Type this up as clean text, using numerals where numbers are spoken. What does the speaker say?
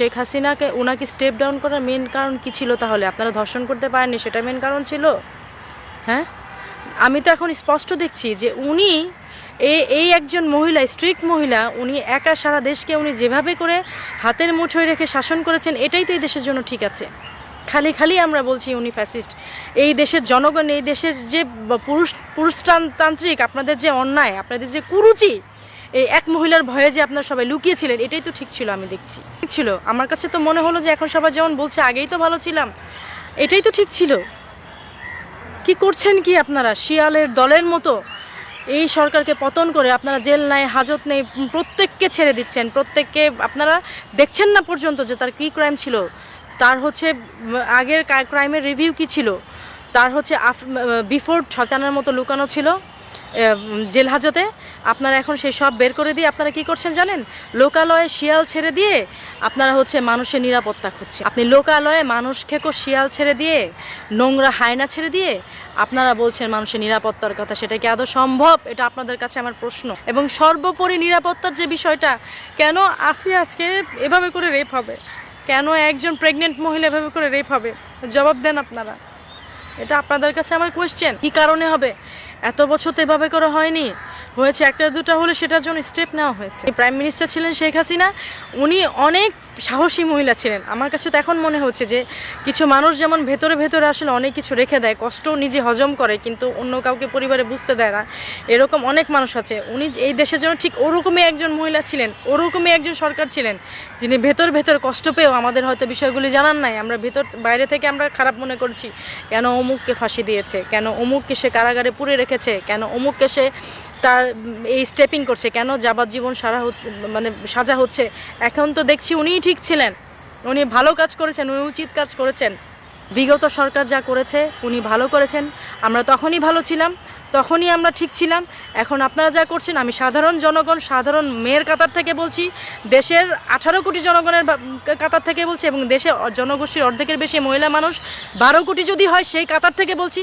শেখ হাসিনাকে ওনাকে step down করার মেন কারণ কি ছিল? তাহলে আপনারা ধর্ষণ করতে পারেননি, সেটা মেন কারণ ছিল? হ্যাঁ, আমি তো এখন স্পষ্ট দেখছি যে উনি এই একজন মহিলা, স্ট্রিক্ট মহিলা, উনি একা সারা দেশকে উনি যেভাবে করে হাতের মুঠোয় রেখে শাসন করেছেন, এটাই তো এই দেশের জন্য ঠিক আছে। খালি খালি আমরা বলছি উনি ফ্যাসিস্ট। এই দেশের জনগণ, এই দেশের যে পুরুষতান্ত্রিক আপনাদের যে অন্যায়, আপনাদের যে কুরুচি, এই এক মহিলার ভয়ে যে আপনারা সবাই লুকিয়েছিলেন, এটাই তো ঠিক ছিল। আমি দেখছি ঠিক ছিল। আমার কাছে তো মনে হলো যে এখন সবাই যেমন বলছে আগেই তো ভালো ছিলাম, এটাই তো ঠিক ছিল। কি করছেন কি আপনারা? শিয়ালের দলের মতো এই সরকারকে পতন করে আপনারা জেল নাই, হাজত নেই, প্রত্যেককে ছেড়ে দিচ্ছেন। প্রত্যেককে আপনারা দেখছেন না পর্যন্ত যে তার কী ক্রাইম ছিল, তার হচ্ছে আগের ক্রাইমের রিভিউ কি ছিল, তার হচ্ছে বিফোর শয়তানের মতো লুকানো ছিল জেল হাজতে। আপনারা এখন সেই সব বের করে দিয়ে আপনারা কি করছেন জানেন? লোকালয়ে শিয়াল ছেড়ে দিয়ে আপনারা হচ্ছে মানুষের নিরাপত্তা খুঁজছে। আপনি লোকালয়ে মানুষ খেকো শিয়াল ছেড়ে দিয়ে, নোংরা হায়না ছেড়ে দিয়ে আপনারা বলছেন মানুষের নিরাপত্তার কথা। সেটা কি আদৌ সম্ভব? এটা আপনাদের কাছে আমার প্রশ্ন। এবং সর্বোপরি নিরাপত্তার যে বিষয়টা, কেন আসিয়া আজকে এভাবে করে রেপ হবে? কেন একজন প্রেগনেন্ট মহিলা এভাবে করে রেপ হবে? জবাব দেন আপনারা। এটা আপনাদের কাছে আমার কোয়েশ্চেন। কী কারণে হবে? এত বছর তো এভাবে করে হয়নি, হয়েছে একটা দুটা হলে সেটার জন্য স্টেপ নেওয়া হয়েছে। প্রাইম মিনিস্টার ছিলেন শেখ হাসিনা, উনি অনেক সাহসী মহিলা ছিলেন। আমার কাছে তো এখন মনে হচ্ছে যে কিছু মানুষ যেমন ভেতরে ভেতরে আসলে অনেক কিছু রেখে দেয়, কষ্টও নিজে হজম করে কিন্তু অন্য কাউকে পরিবারে বুঝতে দেয় না, এরকম অনেক মানুষ আছে। উনি এই দেশের জন্য ঠিক ওরকমই একজন মহিলা ছিলেন, ওরকমই একজন সরকার ছিলেন, যিনি ভেতর ভেতর কষ্ট পেয়েও আমাদের হয়তো বিষয়গুলি জানান নাই। আমরা ভেতর বাইরে থেকে আমরা খারাপ মনে করছি, কেন অমুককে ফাঁসি দিয়েছে, কেন অমুককে সে কারাগারে পুরে রেখেছে, কেন অমুককে সে তার এই স্টেপিং করছে, কেন যাবজ্জীবন সাজা হচ্ছে। এখন তো দেখছি উনিই ঠিক ছিলেন, উনি ভালো কাজ করেছেন, উনি উচিত কাজ করেছেন। বিগত সরকার যা করেছে উনি ভালো করেছেন, আমরা তখনই ভালো ছিলাম, তখনই আমরা ঠিক ছিলাম। এখন আপনারা যা করছেন, আমি সাধারণ জনগণ, সাধারণ মেয়ের কাতার থেকে বলছি, দেশের 18 কোটি জনগণের কাতার থেকে বলছি, এবং দেশে জনগোষ্ঠীর অর্ধেকের বেশি মহিলা মানুষ, 12 কোটি যদি হয় সেই কাতার থেকে বলছি।